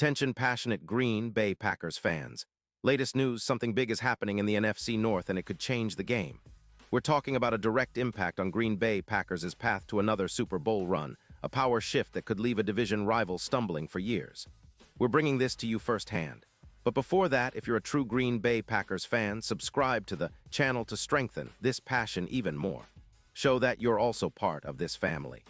Attention passionate Green Bay Packers fans. Latest news, something big is happening in the NFC North and it could change the game. We're talking about a direct impact on Green Bay Packers' path to another Super Bowl run, a power shift that could leave a division rival stumbling for years. We're bringing this to you firsthand. But before that, if you're a true Green Bay Packers fan, subscribe to the channel to strengthen this passion even more. Show that you're also part of this family.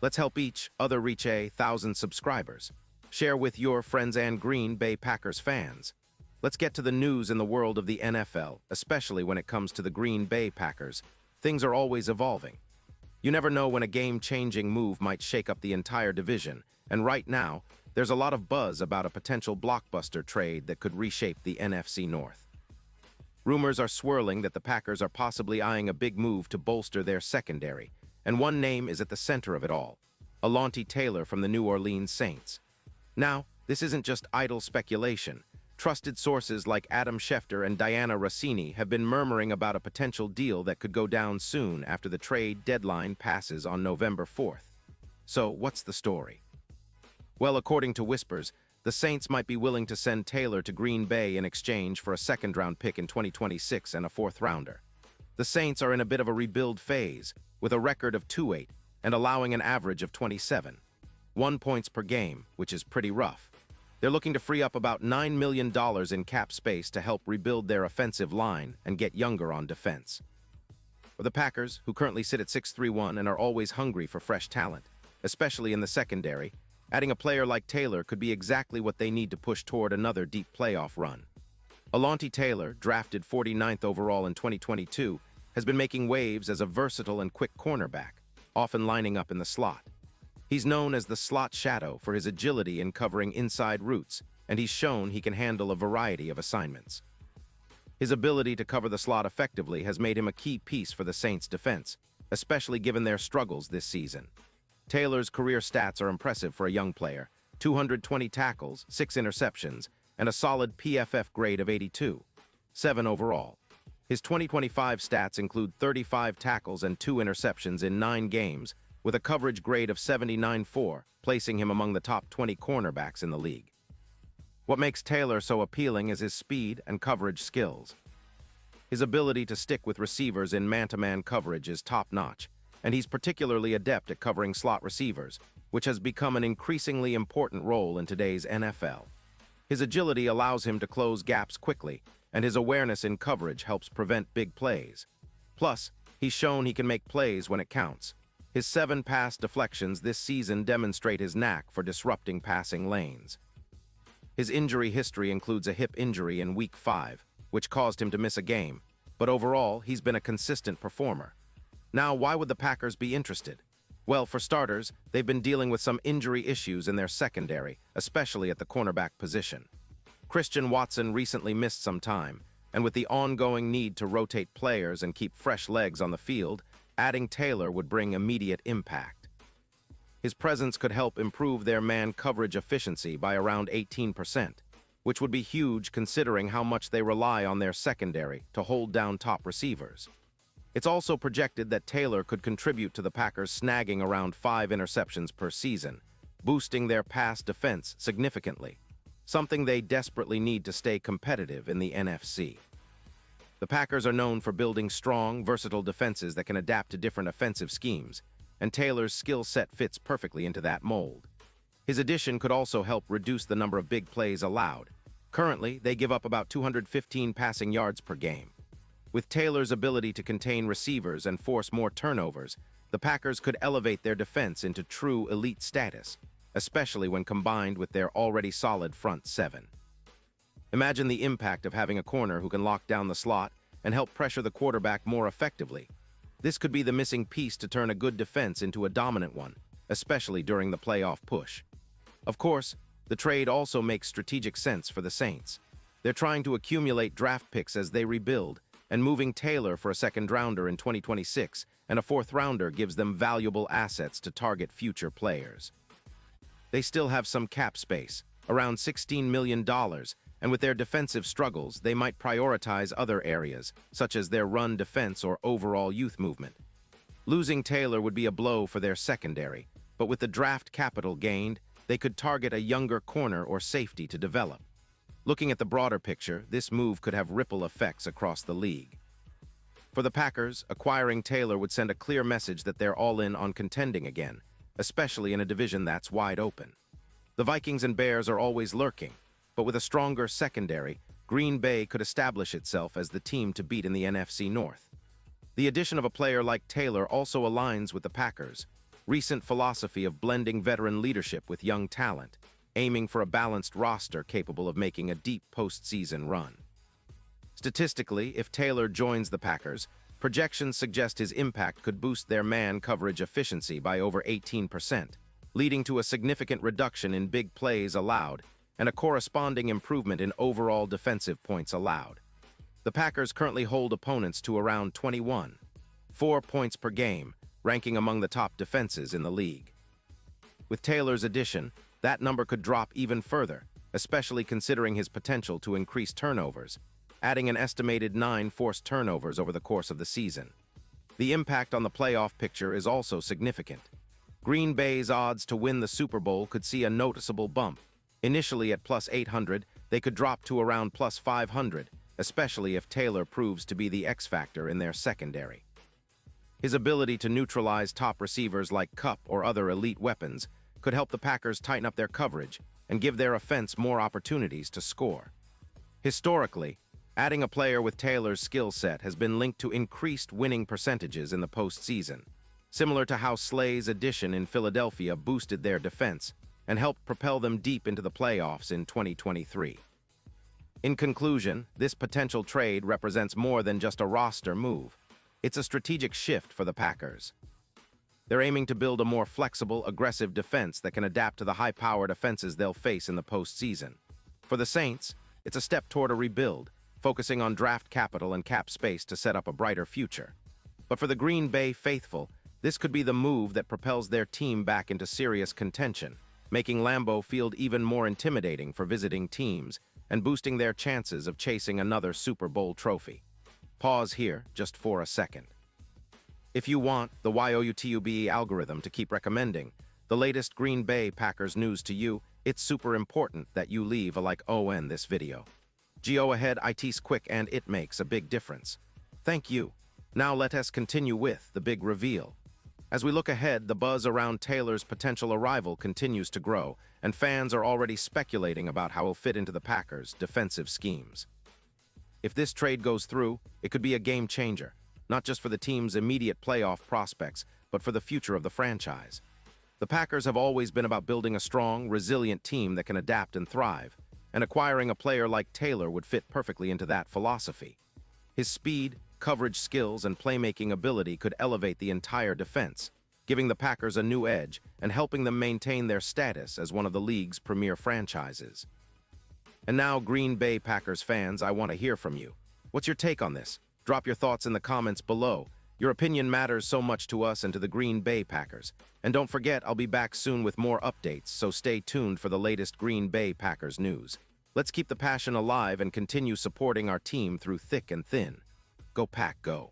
Let's help each other reach 1,000 subscribers. Share with your friends and Green Bay Packers fans. Let's get to the news in the world of the NFL, especially when it comes to the Green Bay Packers. Things are always evolving. You never know when a game-changing move might shake up the entire division, and right now, there's a lot of buzz about a potential blockbuster trade that could reshape the NFC North. Rumors are swirling that the Packers are possibly eyeing a big move to bolster their secondary, and one name is at the center of it all: Alontae Taylor from the New Orleans Saints. Now, this isn't just idle speculation. Trusted sources like Adam Schefter and Diana Rossini have been murmuring about a potential deal that could go down soon after the trade deadline passes on November 4th. So, what's the story? Well, according to whispers, the Saints might be willing to send Taylor to Green Bay in exchange for a second-round pick in 2026 and a fourth-rounder. The Saints are in a bit of a rebuild phase, with a record of 2-8 and allowing an average of 27.1 points per game, which is pretty rough. They're looking to free up about $9 million in cap space to help rebuild their offensive line and get younger on defense. For the Packers, who currently sit at 6-3-1 and are always hungry for fresh talent, especially in the secondary, adding a player like Taylor could be exactly what they need to push toward another deep playoff run. Alontae Taylor, drafted 49th overall in 2022, has been making waves as a versatile and quick cornerback, often lining up in the slot. He's known as the slot shadow for his agility in covering inside routes, and he's shown he can handle a variety of assignments. His ability to cover the slot effectively has made him a key piece for the Saints' defense, especially given their struggles this season. Taylor's career stats are impressive for a young player: 220 tackles, 6 interceptions, and a solid PFF grade of 82.7 overall. His 2025 stats include 35 tackles and 2 interceptions in 9 games, with a coverage grade of 79.4, placing him among the top 20 cornerbacks in the league. What makes Taylor so appealing is his speed and coverage skills. His ability to stick with receivers in man-to-man coverage is top-notch, and he's particularly adept at covering slot receivers, which has become an increasingly important role in today's NFL. His agility allows him to close gaps quickly, and his awareness in coverage helps prevent big plays. Plus, he's shown he can make plays when it counts. His 7 pass deflections this season demonstrate his knack for disrupting passing lanes. His injury history includes a hip injury in Week 5, which caused him to miss a game, but overall, he's been a consistent performer. Now, why would the Packers be interested? Well, for starters, they've been dealing with some injury issues in their secondary, especially at the cornerback position. Christian Watson recently missed some time, and with the ongoing need to rotate players and keep fresh legs on the field, adding Taylor would bring immediate impact. His presence could help improve their man coverage efficiency by around 18%, which would be huge considering how much they rely on their secondary to hold down top receivers. It's also projected that Taylor could contribute to the Packers snagging around 5 interceptions per season, boosting their pass defense significantly, something they desperately need to stay competitive in the NFC. The Packers are known for building strong, versatile defenses that can adapt to different offensive schemes, and Taylor's skill set fits perfectly into that mold. His addition could also help reduce the number of big plays allowed. Currently, they give up about 215 passing yards per game. With Taylor's ability to contain receivers and force more turnovers, the Packers could elevate their defense into true elite status, especially when combined with their already solid front 7. Imagine the impact of having a corner who can lock down the slot and help pressure the quarterback more effectively. This could be the missing piece to turn a good defense into a dominant one, especially during the playoff push. Of course, the trade also makes strategic sense for the Saints. They're trying to accumulate draft picks as they rebuild, and moving Taylor for a second-rounder in 2026 and a fourth-rounder gives them valuable assets to target future players. They still have some cap space, around $16 million, and with their defensive struggles, they might prioritize other areas, such as their run defense or overall youth movement. Losing Taylor would be a blow for their secondary, but with the draft capital gained, they could target a younger corner or safety to develop. Looking at the broader picture, this move could have ripple effects across the league. For the Packers, acquiring Taylor would send a clear message that they're all in on contending again, especially in a division that's wide open. The Vikings and Bears are always lurking, but with a stronger secondary, Green Bay could establish itself as the team to beat in the NFC North. The addition of a player like Taylor also aligns with the Packers' recent philosophy of blending veteran leadership with young talent, aiming for a balanced roster capable of making a deep postseason run. Statistically, if Taylor joins the Packers, projections suggest his impact could boost their man coverage efficiency by over 18%, leading to a significant reduction in big plays allowed and a corresponding improvement in overall defensive points allowed. The Packers currently hold opponents to around 21.4 points per game, ranking among the top defenses in the league. With Taylor's addition, that number could drop even further, especially considering his potential to increase turnovers, adding an estimated 9 forced turnovers over the course of the season. The impact on the playoff picture is also significant. Green Bay's odds to win the Super Bowl could see a noticeable bump. Initially at plus 800, they could drop to around plus 500, especially if Taylor proves to be the X factor in their secondary. His ability to neutralize top receivers like Kupp or other elite weapons could help the Packers tighten up their coverage and give their offense more opportunities to score. Historically, adding a player with Taylor's skill set has been linked to increased winning percentages in the postseason, similar to how Slay's addition in Philadelphia boosted their defense and helped propel them deep into the playoffs in 2023. In conclusion, this potential trade represents more than just a roster move. It's a strategic shift for the Packers. They're aiming to build a more flexible, aggressive defense that can adapt to the high-powered offenses they'll face in the postseason. For the Saints, it's a step toward a rebuild, focusing on draft capital and cap space to set up a brighter future. But for the Green Bay faithful, this could be the move that propels their team back into serious contention, making Lambeau Field even more intimidating for visiting teams and boosting their chances of chasing another Super Bowl trophy. Pause here just for a second. If you want the YOUTUBE algorithm to keep recommending the latest Green Bay Packers news to you, it's super important that you leave a like on this video. Go ahead, it's quick and it makes a big difference. Thank you. Now let us continue with the big reveal. As we look ahead, the buzz around Taylor's potential arrival continues to grow, and fans are already speculating about how he'll fit into the Packers' defensive schemes. If this trade goes through, it could be a game changer, not just for the team's immediate playoff prospects, but for the future of the franchise. The Packers have always been about building a strong, resilient team that can adapt and thrive, and acquiring a player like Taylor would fit perfectly into that philosophy. His speed, coverage skills, and playmaking ability could elevate the entire defense, giving the Packers a new edge and helping them maintain their status as one of the league's premier franchises. And now, Green Bay Packers fans, I want to hear from you. What's your take on this? Drop your thoughts in the comments below. Your opinion matters so much to us and to the Green Bay Packers. And don't forget, I'll be back soon with more updates, so stay tuned for the latest Green Bay Packers news. Let's keep the passion alive and continue supporting our team through thick and thin. Go Pack, go!